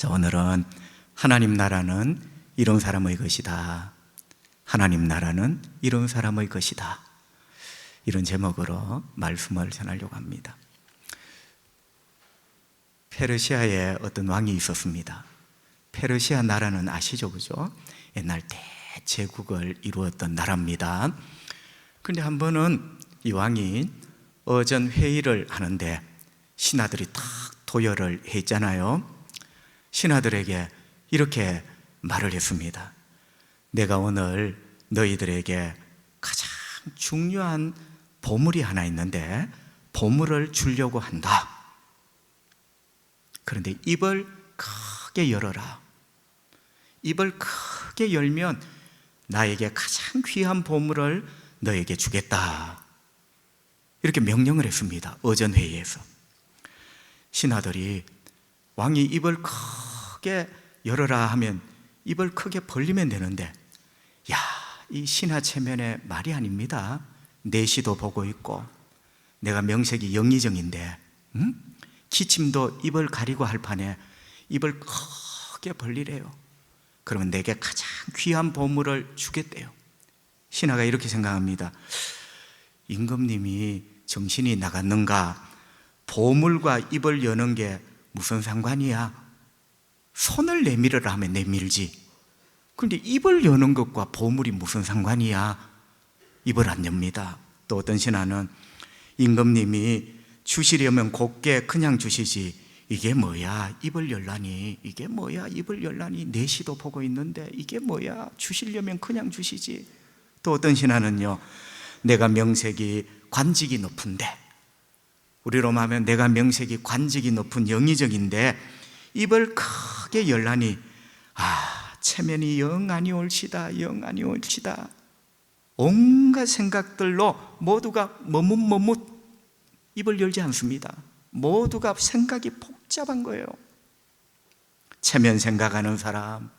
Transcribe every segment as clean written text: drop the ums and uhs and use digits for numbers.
자, 오늘은 하나님 나라는 이런 사람의 것이다. 하나님 나라는 이런 사람의 것이다. 이런 제목으로 말씀을 전하려고 합니다. 페르시아에 어떤 왕이 있었습니다. 페르시아 나라는 아시죠? 그죠? 옛날 대제국을 이루었던 나라입니다. 그런데 한 번은 이 왕이 어전 회의를 하는데 신하들이 탁 도열을 했잖아요. 신하들에게 이렇게 말을 했습니다. 내가 오늘 너희들에게 가장 중요한 보물이 하나 있는데 보물을 주려고 한다. 그런데 입을 크게 열어라. 입을 크게 열면 나에게 가장 귀한 보물을 너에게 주겠다. 이렇게 명령을 했습니다. 어전회의에서. 신하들이 왕이 입을 크게 열어라 하면 입을 크게 벌리면 되는데, 야, 이 신하 체면의 말이 아닙니다. 내시도 보고 있고 내가 명색이 영의정인데 기침도 입을 가리고 할 판에 입을 크게 벌리래요. 그러면 내게 가장 귀한 보물을 주겠대요. 신하가 이렇게 생각합니다. 임금님이 정신이 나갔는가? 보물과 입을 여는 게 무슨 상관이야? 손을 내밀으라 하면 내밀지. 그런데 입을 여는 것과 보물이 무슨 상관이야? 입을 안 엽니다. 또 어떤 신하는 임금님이 주시려면 곱게 그냥 주시지, 이게 뭐야? 입을 열라니. 이게 뭐야? 입을 열라니. 내시도 보고 있는데 이게 뭐야? 주시려면 그냥 주시지. 또 어떤 신하는요, 내가 명색이 관직이 높은데, 우리로 말하면 내가 명색이 관직이 높은 영의정인데 입을 크게 열라니, 체면이 영안이 옳시다, 영안이 옳시다. 온갖 생각들로 모두가 머뭇머뭇 입을 열지 않습니다. 모두가 생각이 복잡한 거예요. 체면 생각하는 사람,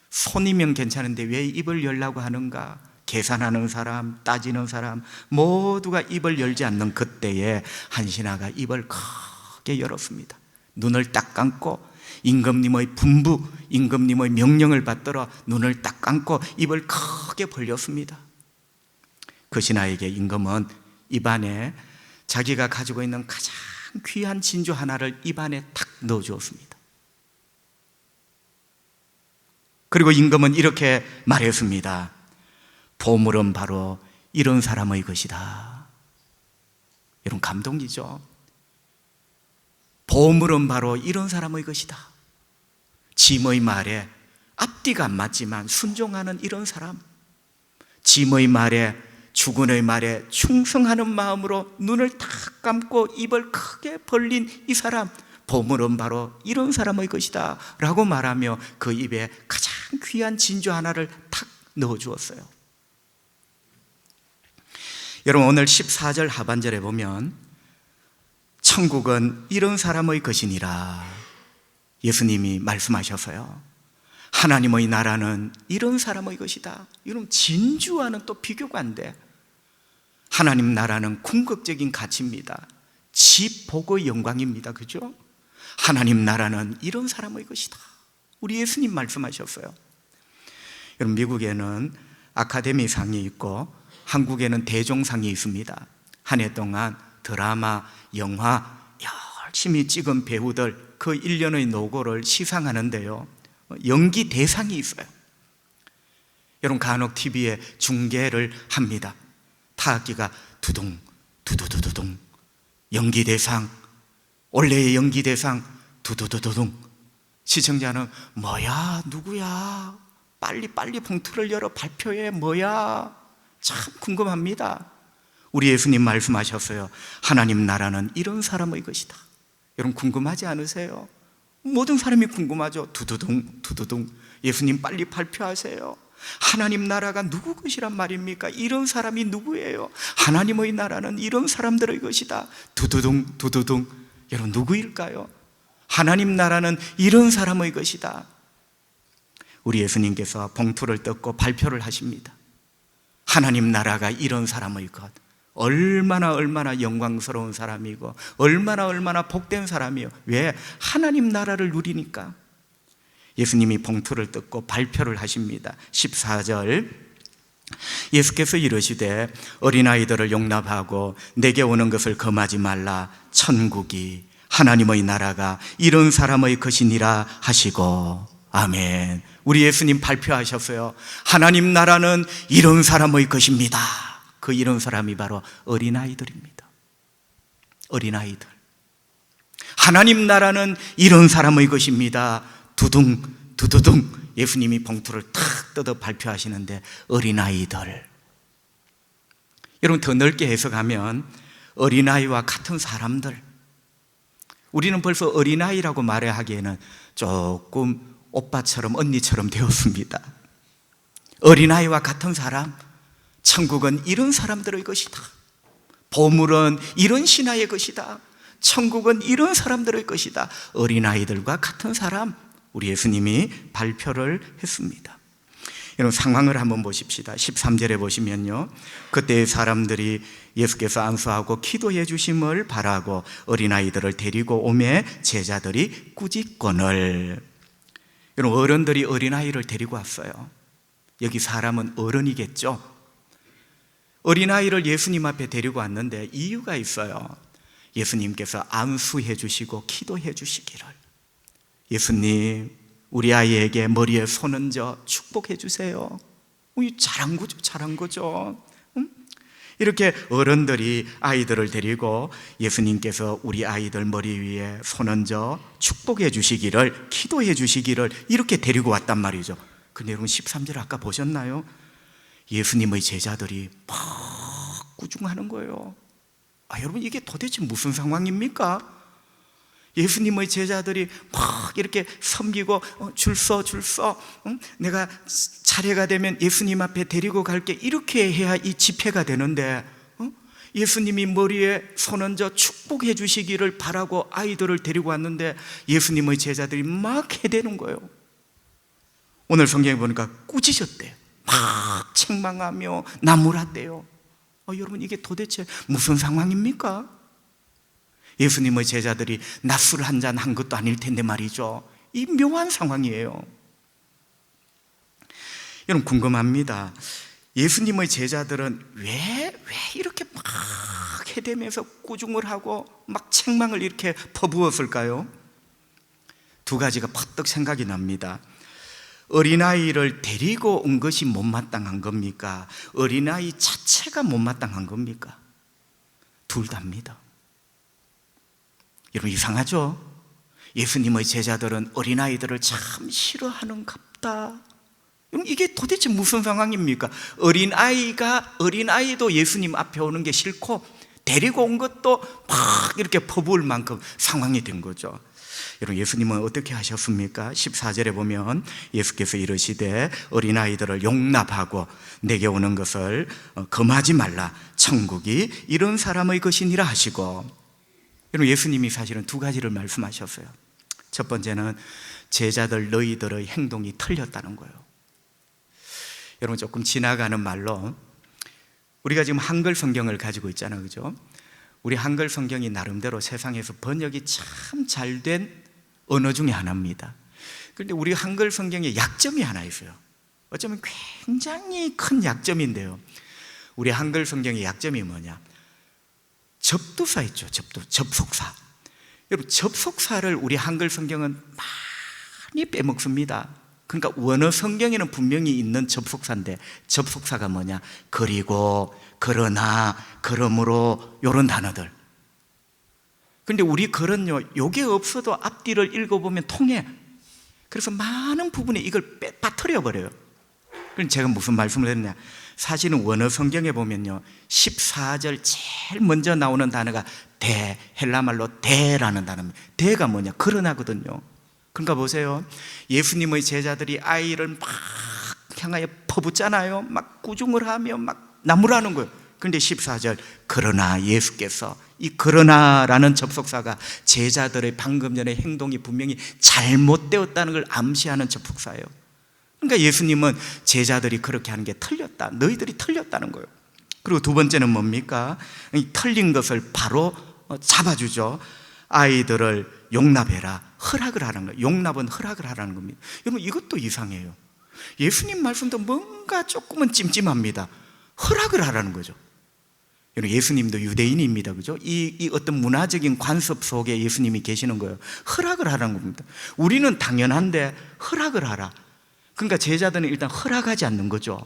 손이면 괜찮은데 왜 입을 열라고 하는가? 계산하는 사람, 따지는 사람, 모두가 입을 열지 않는 그때에 한 신하가 입을 크게 열었습니다. 눈을 딱 감고 임금님의 분부, 임금님의 명령을 받들어 눈을 딱 감고 입을 크게 벌렸습니다. 그 신하에게 임금은 입안에 자기가 가지고 있는 가장 귀한 진주 하나를 입안에 탁 넣어주었습니다. 그리고 임금은 이렇게 말했습니다. 보물은 바로 이런 사람의 것이다. 이런 감동이죠. 보물은 바로 이런 사람의 것이다. 짐의 말에 앞뒤가 안 맞지만 순종하는 이런 사람, 짐의 말에 주군의 말에 충성하는 마음으로 눈을 탁 감고 입을 크게 벌린 이 사람, 보물은 바로 이런 사람의 것이다 라고 말하며 그 입에 가장 귀한 진주 하나를 탁 넣어주었어요. 여러분, 오늘 14절 하반절에 보면 천국은 이런 사람의 것이니라 예수님이 말씀하셔서요, 하나님의 나라는 이런 사람의 것이다. 이런 진주와는 또 비교가 안 돼. 하나님 나라는 궁극적인 가치입니다. 집 보고 영광입니다. 그죠? 하나님 나라는 이런 사람의 것이다. 우리 예수님 말씀하셨어요. 여러분, 미국에는 아카데미상이 있고 한국에는 대종상이 있습니다. 한 해 동안 드라마, 영화 열심히 찍은 배우들 그 1년의 노고를 시상하는데요, 연기 대상이 있어요. 여러분, 간혹 TV에 중계를 합니다. 타악기가 두둥 두두두두둥, 연기 대상, 올해의 연기 대상 두두두두둥. 시청자는 뭐야, 누구야, 빨리 봉투를 열어 발표해, 뭐야. 참 궁금합니다. 우리 예수님 말씀하셨어요. 하나님 나라는 이런 사람의 것이다. 여러분, 궁금하지 않으세요? 모든 사람이 궁금하죠. 두두둥 두두둥. 예수님 빨리 발표하세요. 하나님 나라가 누구 것이란 말입니까? 이런 사람이 누구예요? 하나님의 나라는 이런 사람들의 것이다. 두두둥 두두둥. 여러분, 누구일까요? 하나님 나라는 이런 사람의 것이다. 우리 예수님께서 봉투를 뜯고 발표를 하십니다. 하나님 나라가 이런 사람의 것, 얼마나 영광스러운 사람이고 얼마나 복된 사람이요. 왜? 하나님 나라를 누리니까. 예수님이 봉투를 뜯고 발표를 하십니다. 14절, 예수께서 이르시되 어린아이들을 용납하고 내게 오는 것을 금하지 말라. 천국이 하나님의 나라가 이런 사람의 것이니라 하시고. 아멘. 우리 예수님 발표하셨어요. 하나님 나라는 이런 사람의 것입니다. 그 이런 사람이 바로 어린아이들입니다. 어린아이들. 하나님 나라는 이런 사람의 것입니다. 두둥 두두둥 예수님이 봉투를 탁 뜯어 발표하시는데 어린아이들. 여러분, 더 넓게 해석하면 어린아이와 같은 사람들. 우리는 벌써 어린아이라고 말하기에는 조금 오빠처럼 언니처럼 되었습니다. 어린아이와 같은 사람, 천국은 이런 사람들의 것이다. 보물은 이런 신하의 것이다. 천국은 이런 사람들의 것이다. 어린아이들과 같은 사람, 우리 예수님이 발표를 했습니다. 여러분, 상황을 한번 보십시다. 13절에 보시면요, 그때 사람들이 예수께서 안수하고 기도해 주심을 바라고 어린아이들을 데리고 오매 제자들이 꾸짖거늘. 여러분, 어른들이 어린아이를 데리고 왔어요. 여기 사람은 어른이겠죠. 어린아이를 예수님 앞에 데리고 왔는데 이유가 있어요. 예수님께서 안수해 주시고 기도해 주시기를. 예수님, 우리 아이에게 머리에 손 얹어 축복해 주세요. 잘한 거죠, 잘한 거죠. 이렇게 어른들이 아이들을 데리고 예수님께서 우리 아이들 머리 위에 손 얹어 축복해 주시기를, 기도해 주시기를 이렇게 데리고 왔단 말이죠. 근데 여러분, 13절 아까 보셨나요? 예수님의 제자들이 막 꾸중하는 거예요. 여러분, 이게 도대체 무슨 상황입니까? 예수님의 제자들이 막 이렇게 섬기고 줄 서 내가 차례가 되면 예수님 앞에 데리고 갈게, 이렇게 해야 이 집회가 되는데 예수님이 머리에 손 얹어 축복해 주시기를 바라고 아이들을 데리고 왔는데 예수님의 제자들이 막 해대는 거예요. 오늘 성경에 보니까 꾸짖었대요. 막 책망하며 나무랐대요. 여러분, 이게 도대체 무슨 상황입니까? 예수님의 제자들이 낮술 한 잔 한 것도 아닐 텐데 말이죠. 이 묘한 상황이에요. 여러분, 궁금합니다. 예수님의 제자들은 왜 이렇게 막 해대면서 꾸중을 하고 막 책망을 이렇게 퍼부었을까요? 두 가지가 퍼뜩 생각이 납니다. 어린아이를 데리고 온 것이 못마땅한 겁니까? 어린아이 자체가 못마땅한 겁니까? 둘 다입니다. 여러분, 이상하죠? 예수님의 제자들은 어린아이들을 참 싫어하는갑다. 여러분, 이게 도대체 무슨 상황입니까? 어린아이도 예수님 앞에 오는 게 싫고 데리고 온 것도 막 이렇게 퍼부을 만큼 상황이 된 거죠. 여러분, 예수님은 어떻게 하셨습니까? 14절에 보면 예수께서 이르시되 어린아이들을 용납하고 내게 오는 것을 금하지 말라. 천국이 이런 사람의 것이니라 하시고. 여러분, 예수님이 사실은 두 가지를 말씀하셨어요. 첫 번째는 제자들 너희들의 행동이 틀렸다는 거예요. 여러분, 조금 지나가는 말로 우리가 지금 한글 성경을 가지고 있잖아요, 그죠? 우리 한글 성경이 나름대로 세상에서 번역이 참 잘된 언어 중에 하나입니다. 그런데 우리 한글 성경에 약점이 하나 있어요. 어쩌면 굉장히 큰 약점인데요, 우리 한글 성경의 약점이 뭐냐? 접두사 있죠. 접속사. 여러분, 접속사를 우리 한글 성경은 많이 빼먹습니다. 그러니까 원어 성경에는 분명히 있는 접속사인데, 접속사가 뭐냐? 그리고, 그러나, 그러므로, 이런 단어들. 그런데 우리 글은요, 요게 없어도 앞뒤를 읽어보면 통해. 그래서 많은 부분에 이걸 빠뜨려 버려요. 그럼 제가 무슨 말씀을 했냐? 사실은 원어 성경에 보면요, 14절 제일 먼저 나오는 단어가 대, 헬라말로 대라는 단어입니다. 대가 뭐냐? 그러나거든요. 그러니까 보세요, 예수님의 제자들이 아이를 막 향하여 퍼붓잖아요. 막 꾸중을 하며 막 나무라는 거예요. 그런데 14절, 그러나 예수께서, 이 그러나라는 접속사가 제자들의 방금 전의 행동이 분명히 잘못되었다는 걸 암시하는 접속사예요. 그러니까 예수님은 제자들이 그렇게 하는 게 틀렸다, 너희들이 틀렸다는 거예요. 그리고 두 번째는 뭡니까? 이 틀린 것을 바로 잡아주죠. 아이들을 용납해라, 허락을 하라는 거예요. 용납은 허락을 하라는 겁니다. 여러분, 이것도 이상해요. 예수님 말씀도 뭔가 조금은 찜찜합니다. 허락을 하라는 거죠. 여러분, 예수님도 유대인입니다. 그죠? 이 어떤 문화적인 관습 속에 예수님이 계시는 거예요. 허락을 하라는 겁니다. 우리는 당연한데 허락을 하라. 그러니까 제자들은 일단 허락하지 않는 거죠.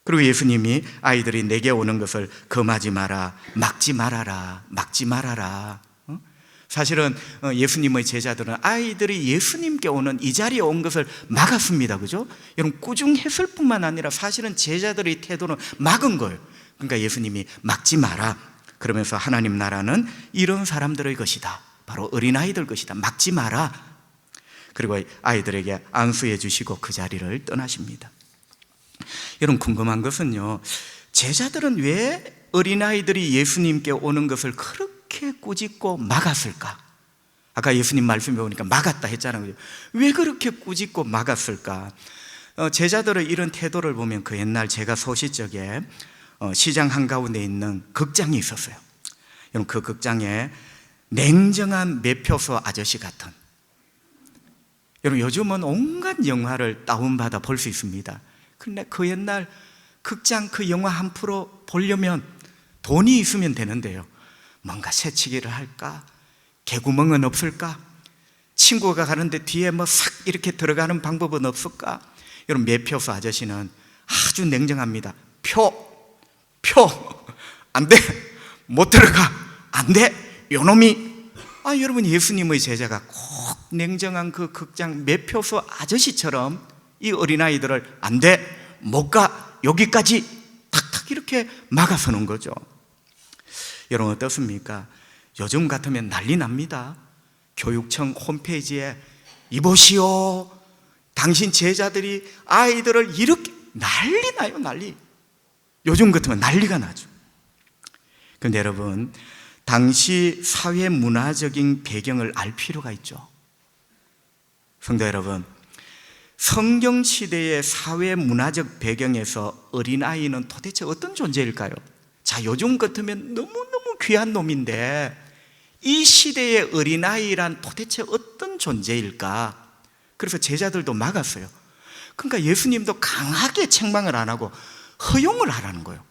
그리고 예수님이 아이들이 내게 오는 것을 금하지 마라, 막지 말아라, 막지 말아라. 사실은 예수님의 제자들은 아이들이 예수님께 오는 이 자리에 온 것을 막았습니다. 그죠? 여러분, 꾸중했을 뿐만 아니라 사실은 제자들의 태도는 막은 거예요. 그러니까 예수님이 막지 마라, 그러면서 하나님 나라는 이런 사람들의 것이다, 바로 어린아이들 것이다, 막지 마라. 그리고 아이들에게 안수해 주시고 그 자리를 떠나십니다. 여러분, 궁금한 것은요, 제자들은 왜 어린아이들이 예수님께 오는 것을 그렇게 꾸짖고 막았을까? 아까 예수님 말씀에 보니까 막았다 했잖아요. 왜 그렇게 꾸짖고 막았을까? 제자들의 이런 태도를 보면 그 옛날 제가 소시적에 시장 한가운데 있는 극장이 있었어요. 여러분, 그 극장에 냉정한 매표소 아저씨 같은, 여러분, 요즘은 온갖 영화를 다운받아 볼 수 있습니다. 근데 그 옛날 극장 그 영화 한 프로 보려면 돈이 있으면 되는데요, 뭔가 새치기를 할까? 개구멍은 없을까? 친구가 가는데 뒤에 뭐 싹 이렇게 들어가는 방법은 없을까? 여러분, 매표소 아저씨는 아주 냉정합니다. 안 돼! 못 들어가! 안 돼! 요놈이! 여러분, 예수님의 제자가 꼭 냉정한 그 극장 매표소 아저씨처럼 이 어린아이들을 안 돼! 못 가! 여기까지! 탁탁 이렇게 막아서는 거죠. 여러분, 어떻습니까? 요즘 같으면 난리 납니다. 교육청 홈페이지에 이보시오, 당신 제자들이 아이들을 이렇게, 난리 나요, 난리. 요즘 같으면 난리가 나죠. 그런데 여러분, 당시 사회 문화적인 배경을 알 필요가 있죠. 성도 여러분, 성경 시대의 사회 문화적 배경에서 어린아이는 도대체 어떤 존재일까요? 자, 요즘 같으면 너무너무 귀한 놈인데 이 시대의 어린아이란 도대체 어떤 존재일까? 그래서 제자들도 막았어요. 그러니까 예수님도 강하게 책망을 안 하고 허용을 하라는 거예요.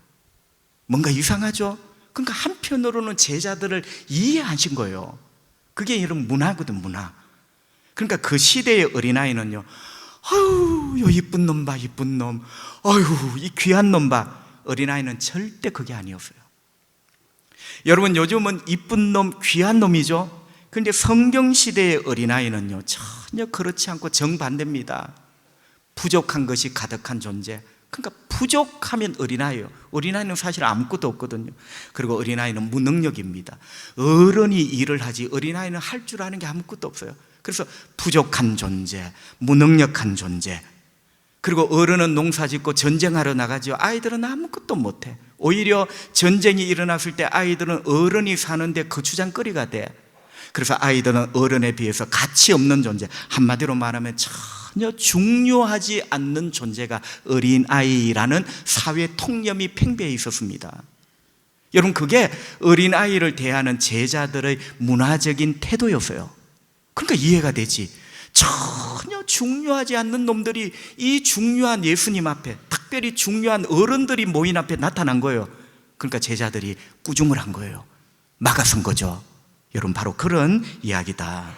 뭔가 이상하죠? 그러니까 한편으로는 제자들을 이해하신 거예요. 그게 여러분 문화거든, 문화. 그러니까 그 시대의 어린아이는요, 아유, 요 이쁜 놈 봐, 이쁜 놈. 아유, 이 귀한 놈 봐. 어린아이는 절대 그게 아니었어요. 여러분, 요즘은 이쁜 놈, 귀한 놈이죠. 그런데 성경 시대의 어린아이는요, 전혀 그렇지 않고 정반대입니다. 부족한 것이 가득한 존재. 그러니까 부족하면 어린아이예요. 어린아이는 사실 아무것도 없거든요. 그리고 어린아이는 무능력입니다. 어른이 일을 하지 어린아이는 할 줄 아는 게 아무것도 없어요. 그래서 부족한 존재, 무능력한 존재. 그리고 어른은 농사 짓고 전쟁하러 나가죠. 아이들은 아무것도 못해. 오히려 전쟁이 일어났을 때 아이들은 어른이 사는데 거추장거리가 돼. 그래서 아이들은 어른에 비해서 가치 없는 존재, 한마디로 말하면 전혀 중요하지 않는 존재가 어린아이라는 사회 통념이 팽배해 있었습니다. 여러분, 그게 어린아이를 대하는 제자들의 문화적인 태도였어요. 그러니까 이해가 되지. 전혀 중요하지 않는 놈들이 이 중요한 예수님 앞에, 특별히 중요한 어른들이 모인 앞에 나타난 거예요. 그러니까 제자들이 꾸중을 한 거예요. 막아선 거죠. 여러분, 바로 그런 이야기다.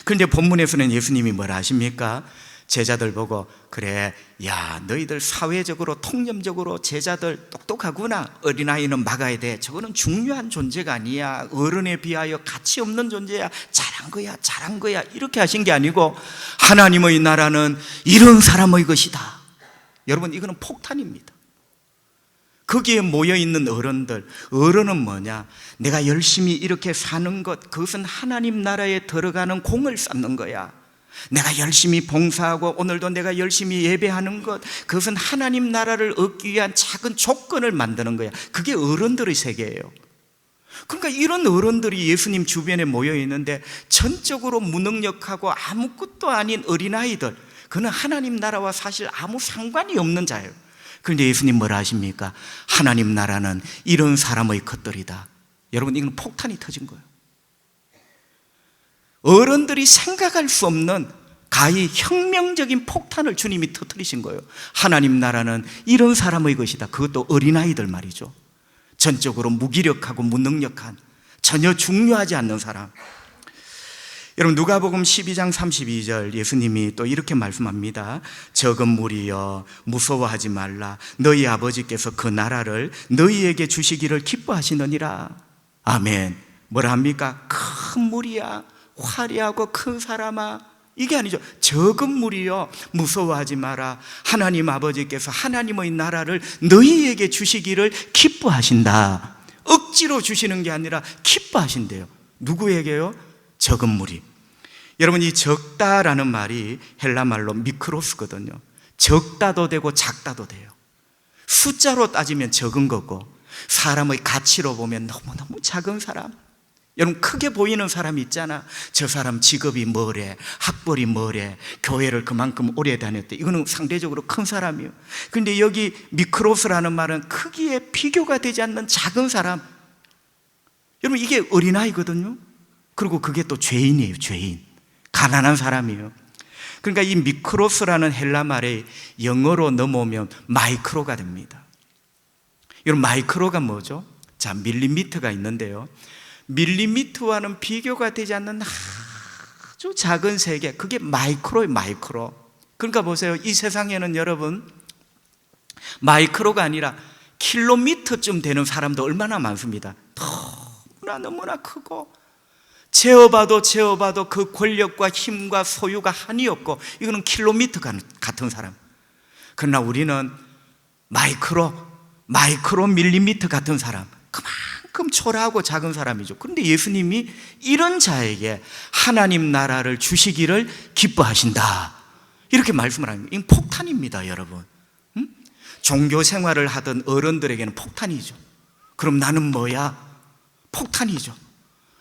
그런데 본문에서는 예수님이 뭐라 하십니까? 제자들 보고, 그래, 야, 너희들 사회적으로 통념적으로 제자들 똑똑하구나. 어린아이는 막아야 돼. 저거는 중요한 존재가 아니야. 어른에 비하여 가치 없는 존재야. 잘한 거야 이렇게 하신 게 아니고, 하나님의 나라는 이런 사람의 것이다. 여러분, 이거는 폭탄입니다. 거기에 모여있는 어른들, 어른은 뭐냐? 내가 열심히 이렇게 사는 것, 그것은 하나님 나라에 들어가는 공을 쌓는 거야. 내가 열심히 봉사하고 오늘도 내가 열심히 예배하는 것, 그것은 하나님 나라를 얻기 위한 작은 조건을 만드는 거야. 그게 어른들의 세계예요. 그러니까 이런 어른들이 예수님 주변에 모여 있는데 전적으로 무능력하고 아무것도 아닌 어린아이들, 그는 하나님 나라와 사실 아무 상관이 없는 자예요. 그런데 예수님 뭐라 하십니까? 하나님 나라는 이런 사람의 것들이다. 여러분, 이건 폭탄이 터진 거예요. 어른들이 생각할 수 없는 가히 혁명적인 폭탄을 주님이 터뜨리신 거예요. 하나님 나라는 이런 사람의 것이다. 그것도 어린아이들 말이죠. 전적으로 무기력하고 무능력한, 전혀 중요하지 않는 사람. 여러분, 누가복음 12장 32절 예수님이 또 이렇게 말씀합니다. 적은 무리여 무서워하지 말라. 너희 아버지께서 그 나라를 너희에게 주시기를 기뻐하시느니라. 아멘. 뭐라 합니까? 큰 무리야, 화려하고 큰 사람아, 이게 아니죠. 적은 무리여 무서워하지 마라. 하나님 아버지께서 하나님의 나라를 너희에게 주시기를 기뻐하신다. 억지로 주시는 게 아니라 기뻐하신대요. 누구에게요? 적은 무리. 여러분, 이 적다라는 말이 헬라 말로 미크로스거든요. 적다도 되고 작다도 돼요. 숫자로 따지면 적은 거고, 사람의 가치로 보면 너무너무 작은 사람. 여러분, 크게 보이는 사람이 있잖아. 저 사람 직업이 뭐래, 학벌이 뭐래, 교회를 그만큼 오래 다녔대. 이거는 상대적으로 큰 사람이에요. 그런데 여기 미크로스라는 말은 크기에 비교가 되지 않는 작은 사람. 여러분, 이게 어린아이거든요. 그리고 그게 또 죄인이에요. 죄인, 가난한 사람이에요. 그러니까 이 미크로스라는 헬라 말에 영어로 넘어오면 마이크로가 됩니다. 여러분, 마이크로가 뭐죠? 자, 밀리미터가 있는데요, 밀리미터와는 비교가 되지 않는 아주 작은 세계, 그게 마이크로예요. 마이크로. 그러니까 보세요, 이 세상에는 여러분 마이크로가 아니라 킬로미터쯤 되는 사람도 얼마나 많습니다. 너무나 크고 재어봐도 그 권력과 힘과 소유가 한이 없고, 이거는 킬로미터 같은 사람. 그러나 우리는 마이크로 밀리미터 같은 사람, 그만큼 초라하고 작은 사람이죠. 그런데 예수님이 이런 자에게 하나님 나라를 주시기를 기뻐하신다, 이렇게 말씀을 합니다. 이건 폭탄입니다, 여러분. 종교 생활을 하던 어른들에게는 폭탄이죠. 그럼 나는 뭐야? 폭탄이죠.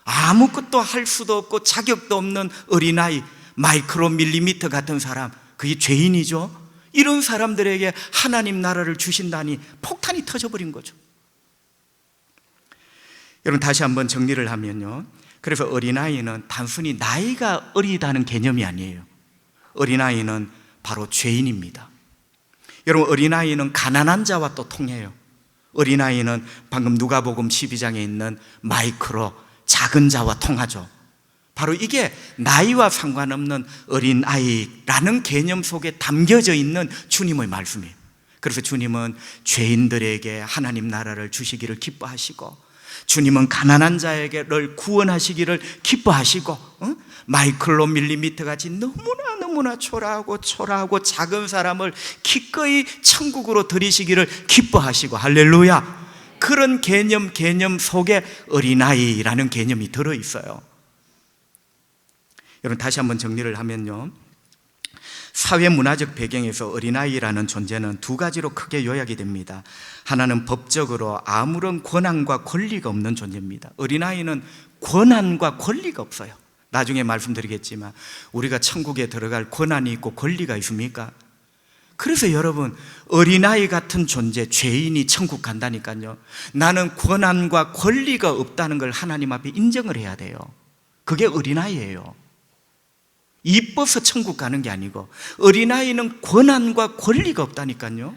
아무것도 할 수도 없고 자격도 없는 어린아이, 마이크로 밀리미터 같은 사람, 그게 죄인이죠. 이런 사람들에게 하나님 나라를 주신다니 폭탄이 터져버린 거죠. 여러분, 다시 한번 정리를 하면요, 그래서 어린아이는 단순히 나이가 어리다는 개념이 아니에요. 어린아이는 바로 죄인입니다. 여러분, 어린아이는 가난한 자와 또 통해요. 어린아이는 방금 누가복음 12장에 있는 마이크로, 작은 자와 통하죠. 바로 이게 나이와 상관없는 어린아이라는 개념 속에 담겨져 있는 주님의 말씀이에요. 그래서 주님은 죄인들에게 하나님 나라를 주시기를 기뻐하시고, 주님은 가난한 자에게를 구원하시기를 기뻐하시고, 마이크로 밀리미터 같이 너무나 초라하고 작은 사람을 기꺼이 천국으로 들이시기를 기뻐하시고, 할렐루야. 그런 개념 속에 어린아이라는 개념이 들어있어요. 여러분, 다시 한번 정리를 하면요, 사회 문화적 배경에서 어린아이라는 존재는 두 가지로 크게 요약이 됩니다. 하나는 법적으로 아무런 권한과 권리가 없는 존재입니다. 어린아이는 권한과 권리가 없어요. 나중에 말씀드리겠지만 우리가 천국에 들어갈 권한이 있고 권리가 있습니까? 그래서 여러분, 어린아이 같은 존재, 죄인이 천국 간다니까요. 나는 권한과 권리가 없다는 걸 하나님 앞에 인정을 해야 돼요. 그게 어린아이예요. 이뻐서 천국 가는 게 아니고, 어린아이는 권한과 권리가 없다니까요.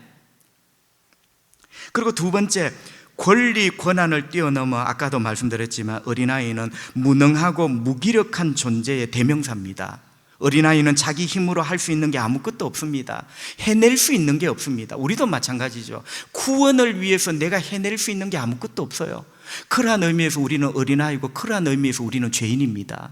그리고 두 번째, 권리, 권한을 뛰어넘어 아까도 말씀드렸지만 어린아이는 무능하고 무기력한 존재의 대명사입니다. 어린아이는 자기 힘으로 할 수 있는 게 아무것도 없습니다. 해낼 수 있는 게 없습니다. 우리도 마찬가지죠. 구원을 위해서 내가 해낼 수 있는 게 아무것도 없어요. 그러한 의미에서 우리는 어린아이고, 그러한 의미에서 우리는 죄인입니다.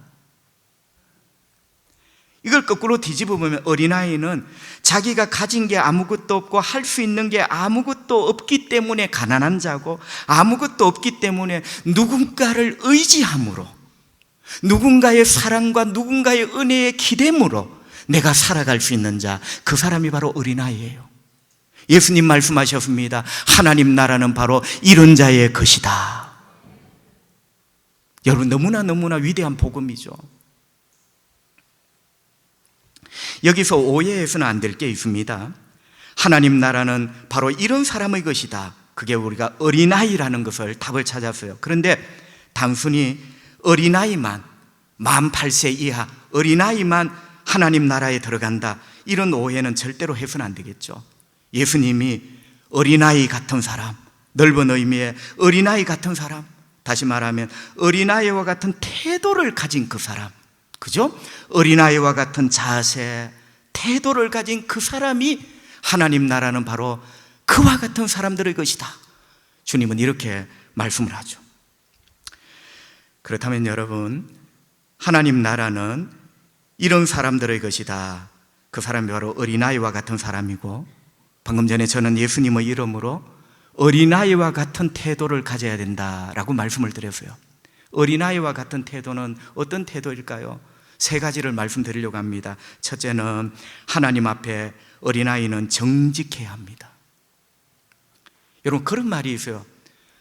이걸 거꾸로 뒤집어 보면 어린아이는 자기가 가진 게 아무것도 없고 할 수 있는 게 아무것도 없기 때문에 가난한 자고, 아무것도 없기 때문에 누군가를 의지함으로, 누군가의 사랑과 누군가의 은혜의 기대므로 내가 살아갈 수 있는 자, 그 사람이 바로 어린아이예요. 예수님 말씀하셨습니다. 하나님 나라는 바로 이런 자의 것이다. 여러분, 너무나 위대한 복음이죠. 여기서 오해해서는 안 될 게 있습니다. 하나님 나라는 바로 이런 사람의 것이다. 그게 우리가 어린아이라는 것을 답을 찾았어요. 그런데 단순히 어린아이만, 만 8세 이하 어린아이만 하나님 나라에 들어간다, 이런 오해는 절대로 해서는 안 되겠죠. 예수님이 어린아이 같은 사람, 넓은 의미의 어린아이 같은 사람, 다시 말하면 어린아이와 같은 태도를 가진 그 사람, 그죠? 어린아이와 같은 자세, 태도를 가진 그 사람이 하나님 나라는 바로 그와 같은 사람들의 것이다. 주님은 이렇게 말씀을 하죠. 그렇다면 여러분, 하나님 나라는 이런 사람들의 것이다. 그 사람이 바로 어린아이와 같은 사람이고, 방금 전에 저는 예수님의 이름으로 어린아이와 같은 태도를 가져야 된다라고 말씀을 드렸어요. 어린아이와 같은 태도는 어떤 태도일까요? 세 가지를 말씀드리려고 합니다. 첫째는 하나님 앞에 어린아이는 정직해야 합니다. 여러분, 그런 말이 있어요.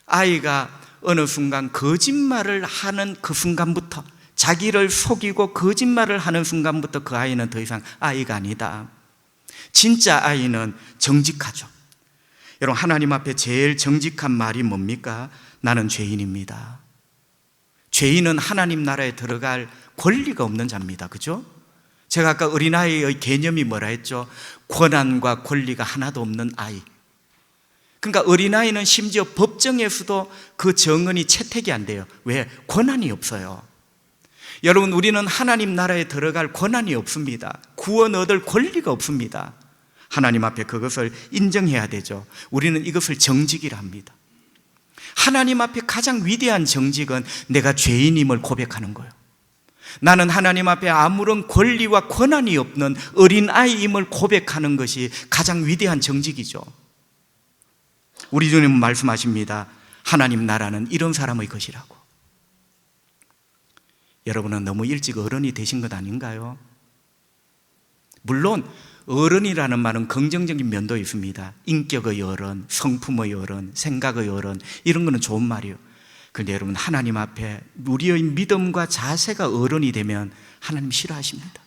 아이가 어느 순간 거짓말을 하는 그 순간부터, 자기를 속이고 거짓말을 하는 순간부터 그 아이는 더 이상 아이가 아니다. 진짜 아이는 정직하죠. 여러분, 하나님 앞에 제일 정직한 말이 뭡니까? 나는 죄인입니다. 죄인은 하나님 나라에 들어갈 권리가 없는 자입니다. 그죠? 제가 아까 어린아이의 개념이 뭐라 했죠? 권한과 권리가 하나도 없는 아이. 그러니까 어린아이는 심지어 법정에서도 그 정언이 채택이 안 돼요. 왜? 권한이 없어요. 여러분, 우리는 하나님 나라에 들어갈 권한이 없습니다. 구원 얻을 권리가 없습니다. 하나님 앞에 그것을 인정해야 되죠. 우리는 이것을 정직이라 합니다. 하나님 앞에 가장 위대한 정직은 내가 죄인임을 고백하는 거예요. 나는 하나님 앞에 아무런 권리와 권한이 없는 어린아이임을 고백하는 것이 가장 위대한 정직이죠. 우리 주님은 말씀하십니다. 하나님 나라는 이런 사람의 것이라고. 여러분은 너무 일찍 어른이 되신 것 아닌가요? 물론 어른이라는 말은 긍정적인 면도 있습니다. 인격의 어른, 성품의 어른, 생각의 어른, 이런 거는 좋은 말이에요. 그런데 여러분, 하나님 앞에 우리의 믿음과 자세가 어른이 되면 하나님 싫어하십니다.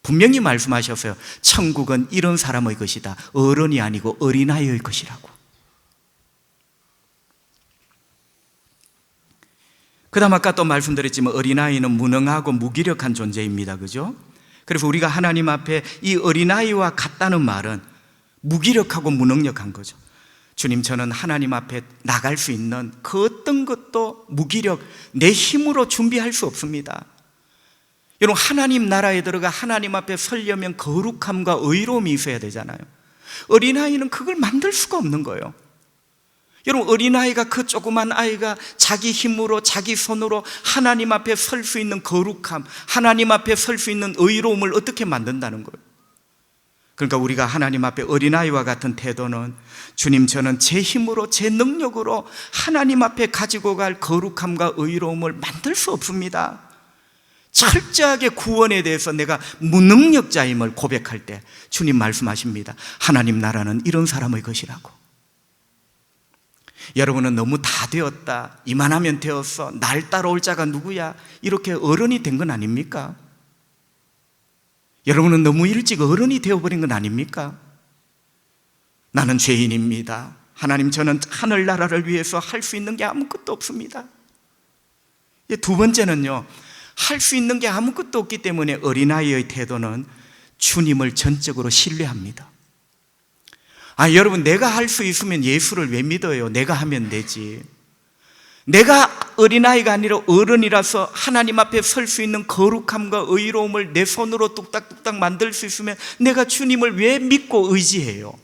분명히 말씀하셨어요. 천국은 이런 사람의 것이다. 어른이 아니고 어린아이의 것이라고. 그 다음 아까 또 말씀드렸지만 어린아이는 무능하고 무기력한 존재입니다. 그죠? 그래서 우리가 하나님 앞에 이 어린아이와 같다는 말은 무기력하고 무능력한 거죠. 주님, 저는 하나님 앞에 나갈 수 있는 그 어떤 것도 무기력, 내 힘으로 준비할 수 없습니다. 여러분, 하나님 나라에 들어가 하나님 앞에 서려면 거룩함과 의로움이 있어야 되잖아요. 어린아이는 그걸 만들 수가 없는 거예요. 여러분, 어린아이가, 그 조그만 아이가 자기 힘으로, 자기 손으로 하나님 앞에 설 수 있는 거룩함, 하나님 앞에 설 수 있는 의로움을 어떻게 만든다는 거예요? 그러니까 우리가 하나님 앞에 어린아이와 같은 태도는, 주님, 저는 제 힘으로, 제 능력으로 하나님 앞에 가지고 갈 거룩함과 의로움을 만들 수 없습니다. 철저하게 구원에 대해서 내가 무능력자임을 고백할 때 주님 말씀하십니다. 하나님 나라는 이런 사람의 것이라고. 여러분은 너무 다 되었다, 이만하면 되었어, 날 따라올 자가 누구야, 이렇게 어른이 된 건 아닙니까? 여러분은 너무 일찍 어른이 되어버린 건 아닙니까? 나는 죄인입니다. 하나님, 저는 하늘나라를 위해서 할 수 있는 게 아무것도 없습니다. 두 번째는요, 할 수 있는 게 아무것도 없기 때문에 어린아이의 태도는 주님을 전적으로 신뢰합니다. 여러분, 내가 할 수 있으면 예수를 왜 믿어요? 내가 하면 되지. 내가 어린아이가 아니라 어른이라서 하나님 앞에 설 수 있는 거룩함과 의로움을 내 손으로 뚝딱뚝딱 만들 수 있으면 내가 주님을 왜 믿고 의지해요?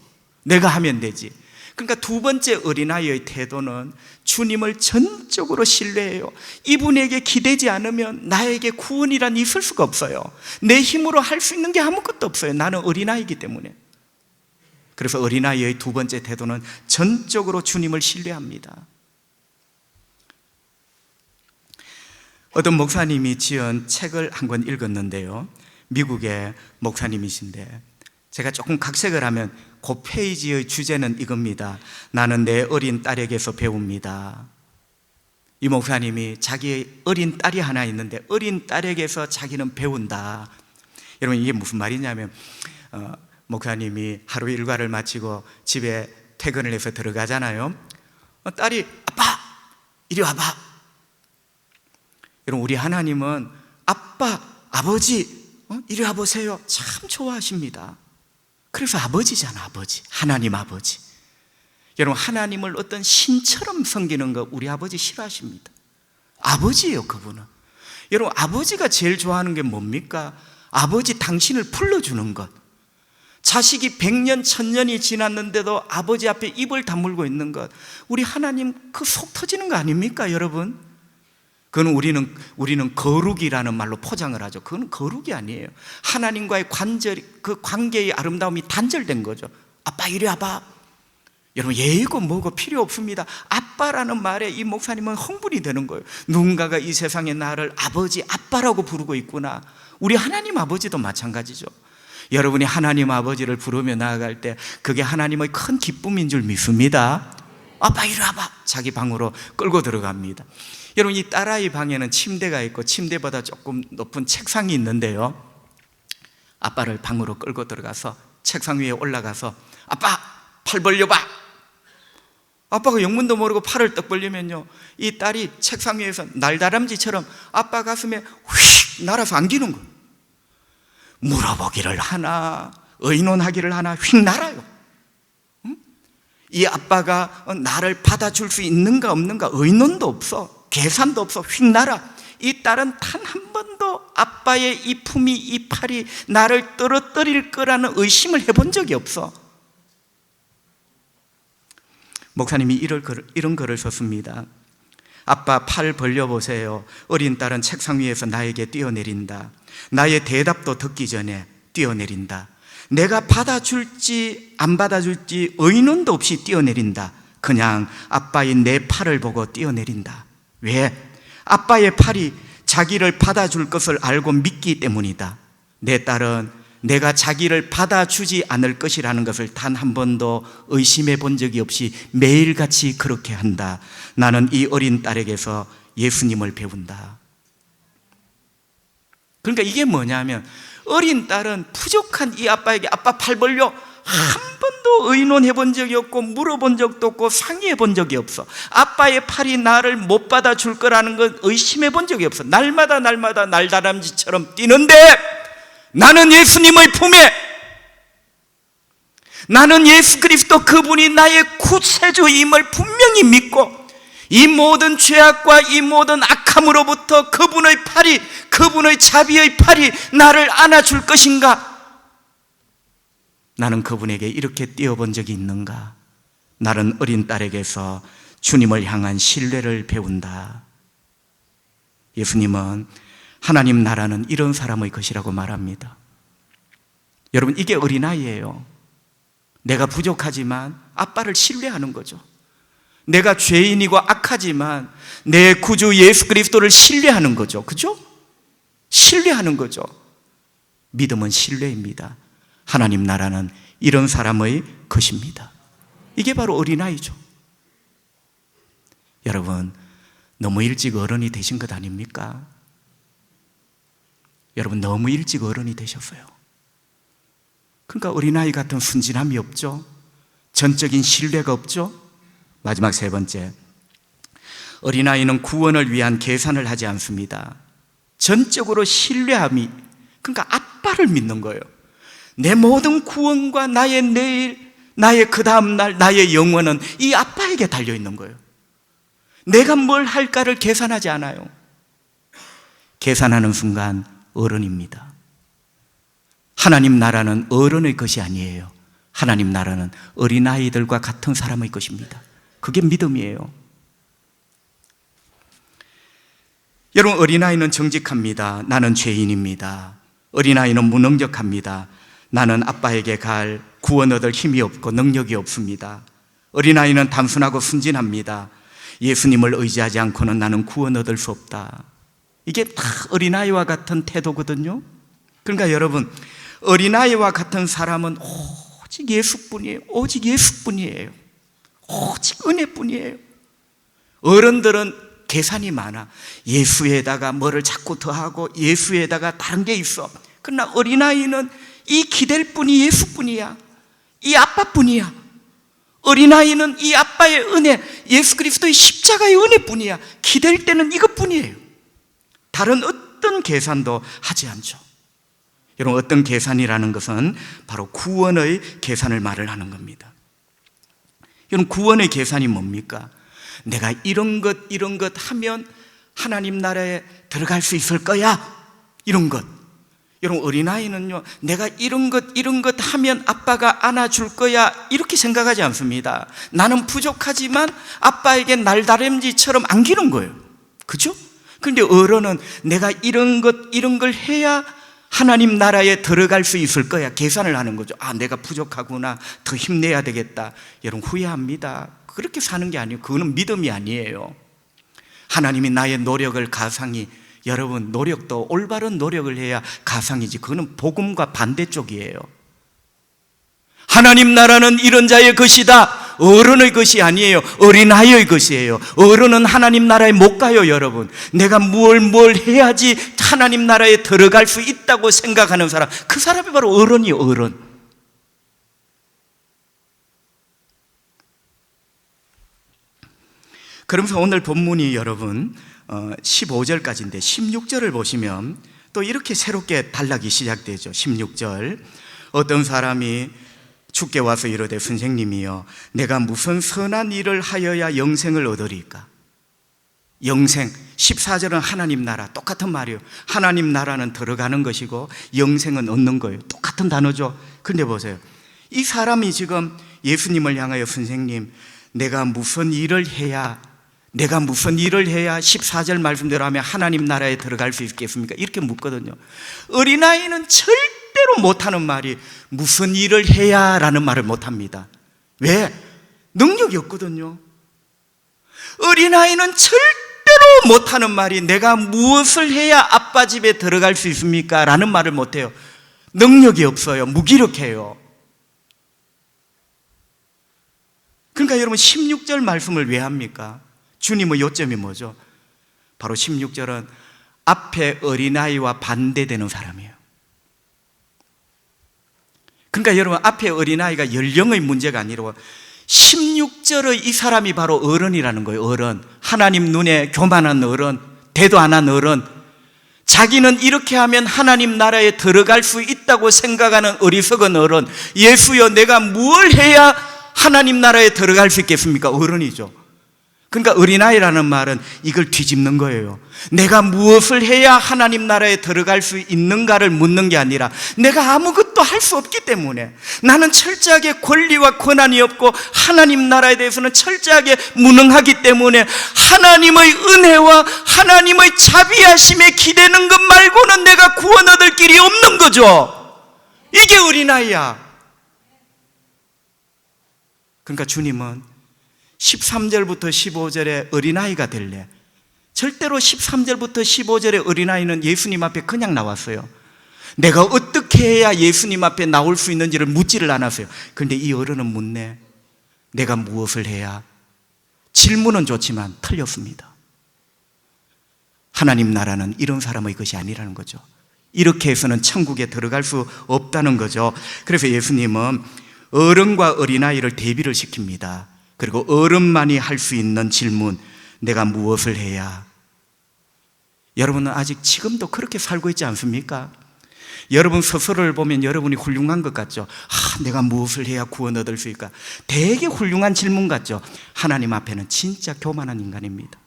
내가 하면 되지. 그러니까 두 번째 어린아이의 태도는 주님을 전적으로 신뢰해요. 이분에게 기대지 않으면 나에게 구원이란 있을 수가 없어요. 내 힘으로 할 수 있는 게 아무것도 없어요. 나는 어린아이이기 때문에. 그래서 어린아이의 두 번째 태도는 전적으로 주님을 신뢰합니다. 어떤 목사님이 지은 책을 한 권 읽었는데요, 미국의 목사님이신데 제가 조금 각색을 하면 그 페이지의 주제는 이겁니다. 나는 내 어린 딸에게서 배웁니다. 이 목사님이 자기의 어린 딸이 하나 있는데 어린 딸에게서 자기는 배운다. 여러분, 이게 무슨 말이냐면 목사님이 하루 일과를 마치고 집에 퇴근을 해서 들어가잖아요. 딸이, 아빠 이리 와봐. 여러분, 우리 하나님은 아빠, 아버지 이리 와보세요 참 좋아하십니다. 그래서 아버지잖아. 아버지, 하나님 아버지. 여러분, 하나님을 어떤 신처럼 섬기는 거 우리 아버지 싫어하십니다. 아버지예요, 그분은. 여러분, 아버지가 제일 좋아하는 게 뭡니까? 아버지 당신을 불러주는 것. 자식이 100년, 1000년이 지났는데도 아버지 앞에 입을 다물고 있는 것. 우리 하나님 그 속 터지는 거 아닙니까, 여러분? 그건 우리는 거룩이라는 말로 포장을 하죠. 그건 거룩이 아니에요. 하나님과의 그 관계의 아름다움이 단절된 거죠. 아빠 이리 와봐. 여러분, 예의고 뭐고 필요 없습니다. 아빠라는 말에 이 목사님은 흥분이 되는 거예요. 누군가가 이 세상에 나를 아버지, 아빠라고 부르고 있구나. 우리 하나님 아버지도 마찬가지죠. 여러분이 하나님 아버지를 부르며 나아갈 때 그게 하나님의 큰 기쁨인 줄 믿습니다. 아빠 이리 와봐. 자기 방으로 끌고 들어갑니다. 여러분, 이 딸아이 방에는 침대가 있고 침대보다 조금 높은 책상이 있는데요, 아빠를 방으로 끌고 들어가서 책상 위에 올라가서 아빠 팔 벌려봐. 아빠가 영문도 모르고 팔을 떡 벌리면요, 이 딸이 책상 위에서 날다람쥐처럼 아빠 가슴에 휙 날아서 안기는 거예요. 물어보기를 하나 의논하기를 하나 휙 날아요. 이 아빠가 나를 받아줄 수 있는가 없는가 의논도 없어. 계산도 없어. 휙 날아. 이 딸은 단 한 번도 아빠의 이 품이, 이 팔이 나를 떨어뜨릴 거라는 의심을 해본 적이 없어. 목사님이 이런 글을 썼습니다. 아빠 팔 벌려보세요. 어린 딸은 책상 위에서 나에게 뛰어내린다. 나의 대답도 듣기 전에 뛰어내린다. 내가 받아줄지 안 받아줄지 의논도 없이 뛰어내린다. 그냥 아빠의 내 팔을 보고 뛰어내린다. 왜? 아빠의 팔이 자기를 받아줄 것을 알고 믿기 때문이다. 내 딸은 내가 자기를 받아주지 않을 것이라는 것을 단 한 번도 의심해 본 적이 없이 매일같이 그렇게 한다. 나는 이 어린 딸에게서 예수님을 배운다. 그러니까 이게 뭐냐면, 어린 딸은 부족한 이 아빠에게 아빠 팔 벌려 한 번도 의논해 본 적이 없고 물어본 적도 없고 상의해 본 적이 없어. 아빠의 팔이 나를 못 받아줄 거라는 건 의심해 본 적이 없어. 날마다 날다람쥐처럼 뛰는데 나는 예수님의 품에, 나는 예수 그리스도 그분이 나의 구세주임을 분명히 믿고 이 모든 죄악과 이 모든 악함으로부터 그분의 팔이, 그분의 자비의 팔이 나를 안아줄 것인가? 나는 그분에게 이렇게 뛰어본 적이 있는가? 나는 어린 딸에게서 주님을 향한 신뢰를 배운다. 예수님은 하나님 나라는 이런 사람의 것이라고 말합니다. 여러분, 이게 어린아이예요. 내가 부족하지만 아빠를 신뢰하는 거죠. 내가 죄인이고 악하지만 내 구주 예수 그리스도를 신뢰하는 거죠. 그죠? 신뢰하는 거죠. 믿음은 신뢰입니다. 하나님 나라는 이런 사람의 것입니다. 이게 바로 어린아이죠. 여러분, 너무 일찍 어른이 되신 것 아닙니까? 여러분, 너무 일찍 어른이 되셨어요. 그러니까 어린아이 같은 순진함이 없죠. 전적인 신뢰가 없죠. 마지막 세 번째, 어린아이는 구원을 위한 계산을 하지 않습니다. 전적으로 신뢰함이, 그러니까 아빠를 믿는 거예요. 내 모든 구원과 나의 내일, 나의 그 다음날, 나의 영혼은 이 아빠에게 달려있는 거예요. 내가 뭘 할까를 계산하지 않아요. 계산하는 순간 어른입니다. 하나님 나라는 어른의 것이 아니에요. 하나님 나라는 어린아이들과 같은 사람의 것입니다. 그게 믿음이에요. 여러분, 어린아이는 정직합니다. 나는 죄인입니다. 어린아이는 무능력합니다. 나는 아빠에게 갈 구원 얻을 힘이 없고 능력이 없습니다. 어린아이는 단순하고 순진합니다. 예수님을 의지하지 않고는 나는 구원 얻을 수 없다. 이게 다 어린아이와 같은 태도거든요. 그러니까 여러분, 어린아이와 같은 사람은 오직 예수뿐이에요. 오직 예수뿐이에요. 오직 은혜뿐이에요. 어른들은 계산이 많아. 예수에다가 뭐를 자꾸 더하고 예수에다가 다른 게 있어. 그러나 어린아이는 이 기댈 분이 예수뿐이야. 이 아빠뿐이야. 어린아이는 이 아빠의 은혜, 예수 그리스도의 십자가의 은혜뿐이야. 기댈 때는 이것뿐이에요. 다른 어떤 어떤 계산도 하지 않죠. 여러분, 어떤 계산이라는 것은 바로 구원의 계산을 말을 하는 겁니다. 여러분, 구원의 계산이 뭡니까? 내가 이런 것 하면 하나님 나라에 들어갈 수 있을 거야, 이런 것. 여러분, 어린아이는요, 내가 이런 것 하면 아빠가 안아줄 거야, 이렇게 생각하지 않습니다. 나는 부족하지만 아빠에게 날다람쥐처럼 안기는 거예요. 그죠? 그런데 어른은 내가 이런 걸 해야 하나님 나라에 들어갈 수 있을 거야, 계산을 하는 거죠. 아, 내가 부족하구나, 더 힘내야 되겠다. 여러분, 후회합니다. 그렇게 사는 게 아니에요. 그거는 믿음이 아니에요. 하나님이 나의 노력을 가상히, 여러분, 노력도 올바른 노력을 해야 가상이지, 그거는 복음과 반대쪽이에요. 하나님 나라는 이런 자의 것이다, 어른의 것이 아니에요. 어린아이의 것이에요. 어른은 하나님 나라에 못 가요. 여러분, 내가 뭘 해야지 하나님 나라에 들어갈 수 있다고 생각하는 사람, 그 사람이 바로 어른이에요. 어른. 그러면서 오늘 본문이 여러분 15절까지인데 16절을 보시면 또 이렇게 새롭게 단락이 시작되죠. 16절, 어떤 사람이 주께 와서 이르되 선생님이여, 내가 무슨 선한 일을 하여야 영생을 얻으리까? 영생, 14절은 하나님 나라, 똑같은 말이에요. 하나님 나라는 들어가는 것이고 영생은 얻는 거예요. 똑같은 단어죠. 그런데 보세요, 이 사람이 지금 예수님을 향하여 선생님, 내가 무슨 일을 해야 14절 말씀대로 하면 하나님 나라에 들어갈 수 있겠습니까? 이렇게 묻거든요. 어린아이는 절대로 못하는 말이 무슨 일을 해야 라는 말을 못합니다. 왜? 능력이 없거든요. 어린아이는 절대로 못하는 말이 내가 무엇을 해야 아빠 집에 들어갈 수 있습니까? 라는 말을 못해요. 능력이 없어요. 무기력해요. 그러니까 여러분, 16절 말씀을 왜 합니까? 주님의 요점이 뭐죠? 바로 16절은 앞에 어린아이와 반대되는 사람이에요. 그러니까 여러분, 앞에 어린아이가 연령의 문제가 아니라 16절의 이 사람이 바로 어른이라는 거예요. 어른. 하나님 눈에 교만한 어른, 대도 안 한 어른, 자기는 이렇게 하면 하나님 나라에 들어갈 수 있다고 생각하는 어리석은 어른. 예수여, 내가 뭘 해야 하나님 나라에 들어갈 수 있겠습니까? 어른이죠. 그러니까 어린아이라는 말은 이걸 뒤집는 거예요. 내가 무엇을 해야 하나님 나라에 들어갈 수 있는가를 묻는 게 아니라 내가 아무것도 할 수 없기 때문에, 나는 철저하게 권리와 권한이 없고 하나님 나라에 대해서는 철저하게 무능하기 때문에 하나님의 은혜와 하나님의 자비하심에 기대는 것 말고는 내가 구원 얻을 길이 없는 거죠. 이게 어린아이야. 그러니까 주님은 13절부터 15절에 어린아이가 될래? 절대로 13절부터 15절의 어린아이는 예수님 앞에 그냥 나왔어요. 내가 어떻게 해야 예수님 앞에 나올 수 있는지를 묻지를 않았어요. 그런데 이 어른은 묻네. 내가 무엇을 해야? 질문은 좋지만 틀렸습니다. 하나님 나라는 이런 사람의 것이 아니라는 거죠. 이렇게 해서는 천국에 들어갈 수 없다는 거죠. 그래서 예수님은 어른과 어린아이를 대비를 시킵니다. 그리고 어른만이 할 수 있는 질문, 내가 무엇을 해야? 여러분은 아직 지금도 그렇게 살고 있지 않습니까? 여러분 스스로를 보면 여러분이 훌륭한 것 같죠? 내가 무엇을 해야 구원 얻을 수 있을까? 되게 훌륭한 질문 같죠? 하나님 앞에는 진짜 교만한 인간입니다.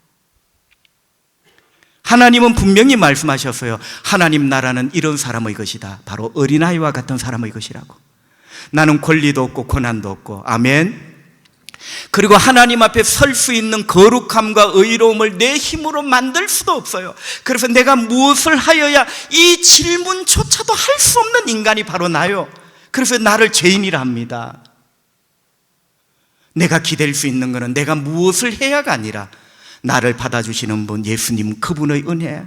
하나님은 분명히 말씀하셨어요. 하나님 나라는 이런 사람의 것이다. 바로 어린아이와 같은 사람의 것이라고. 나는 권리도 없고 권한도 없고. 아멘. 그리고 하나님 앞에 설 수 있는 거룩함과 의로움을 내 힘으로 만들 수도 없어요. 그래서 내가 무엇을 하여야, 이 질문조차도 할 수 없는 인간이 바로 나요. 그래서 나를 죄인이라 합니다. 내가 기댈 수 있는 것은 내가 무엇을 해야가 아니라 나를 받아주시는 분, 예수님, 그분의 은혜,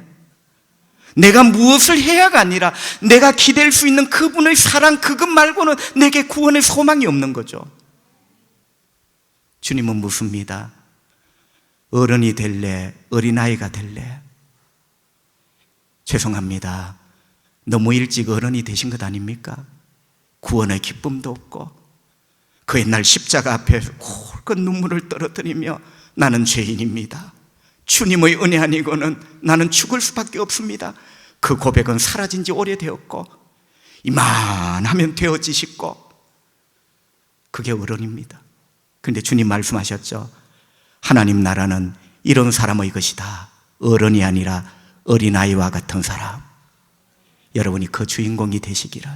내가 무엇을 해야가 아니라 내가 기댈 수 있는 그분의 사랑, 그것 말고는 내게 구원의 소망이 없는 거죠. 주님은 묻습니다. 어른이 될래? 어린아이가 될래? 죄송합니다. 너무 일찍 어른이 되신 것 아닙니까? 구원의 기쁨도 없고 그 옛날 십자가 앞에 홀큰 눈물을 떨어뜨리며 나는 죄인입니다. 주님의 은혜 아니고는 나는 죽을 수밖에 없습니다. 그 고백은 사라진 지 오래되었고 이만하면 되어지시고 그게 어른입니다. 그런데 주님 말씀하셨죠. 하나님 나라는 이런 사람의 것이다. 어른이 아니라 어린아이와 같은 사람. 여러분이 그 주인공이 되시기를,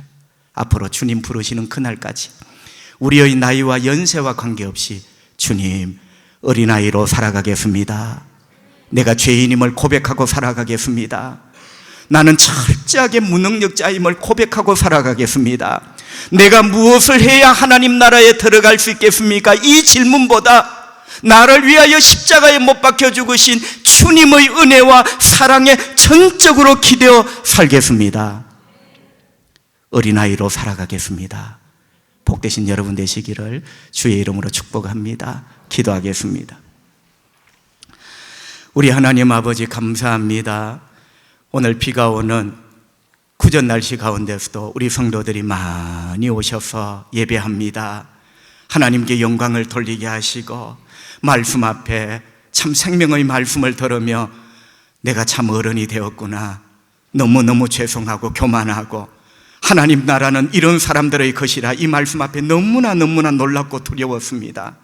앞으로 주님 부르시는 그날까지 우리의 나이와 연세와 관계없이 주님, 어린아이로 살아가겠습니다. 내가 죄인임을 고백하고 살아가겠습니다. 나는 철저하게 무능력자임을 고백하고 살아가겠습니다. 내가 무엇을 해야 하나님 나라에 들어갈 수 있겠습니까? 이 질문보다 나를 위하여 십자가에 못 박혀 죽으신 주님의 은혜와 사랑에 전적으로 기대어 살겠습니다. 어린아이로 살아가겠습니다. 복되신 여러분 되시기를 주의 이름으로 축복합니다. 기도하겠습니다. 우리 하나님 아버지 감사합니다. 오늘 비가 오는 구전 날씨 가운데서도 우리 성도들이 많이 오셔서 예배합니다. 하나님께 영광을 돌리게 하시고 말씀 앞에 참 생명의 말씀을 들으며 내가 참 어른이 되었구나, 너무너무 죄송하고 교만하고 하나님 나라는 이런 사람들의 것이라 이 말씀 앞에 너무나 놀랍고 두려웠습니다.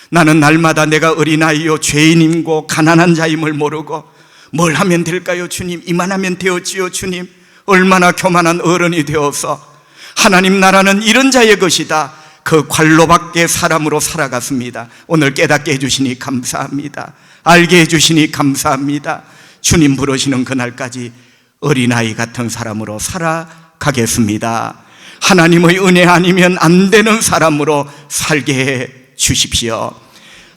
나는 날마다 내가 어린아이요 죄인임고 가난한 자임을 모르고 뭘 하면 될까요 주님? 이만하면 되었지요 주님? 얼마나 교만한 어른이 되어서 하나님 나라는 이런 자의 것이다, 그 관로밖에 사람으로 살아갔습니다. 오늘 깨닫게 해주시니 감사합니다. 알게 해주시니 감사합니다. 주님 부르시는 그날까지 어린아이 같은 사람으로 살아가겠습니다. 하나님의 은혜 아니면 안 되는 사람으로 살게 해 주십시오.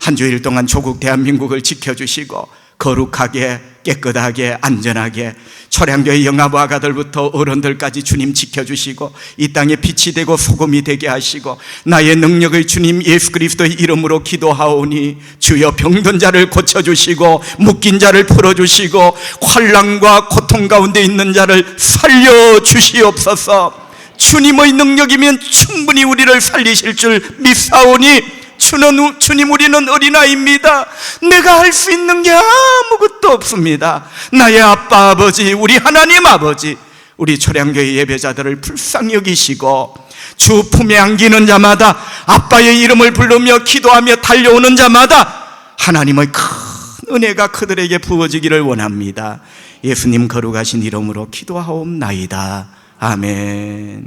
한 주일 동안 조국 대한민국을 지켜주시고 거룩하게 깨끗하게 안전하게 초량교회 영아부아가들부터 어른들까지 주님 지켜주시고 이 땅에 빛이 되고 소금이 되게 하시고 나의 능력의 주님 예수 그리스도의 이름으로 기도하오니 주여 병든 자를 고쳐주시고 묶인 자를 풀어주시고 환난과 고통 가운데 있는 자를 살려주시옵소서. 주님의 능력이면 충분히 우리를 살리실 줄 믿사오니 주님 우리는 어린아이입니다. 내가 할 수 있는 게 아무것도 없습니다. 나의 아빠 아버지, 우리 하나님 아버지, 우리 초량교회 예배자들을 불쌍히 여기시고 주 품에 안기는 자마다 아빠의 이름을 부르며 기도하며 달려오는 자마다 하나님의 큰 은혜가 그들에게 부어지기를 원합니다. 예수님 거룩하신 이름으로 기도하옵나이다. 아멘.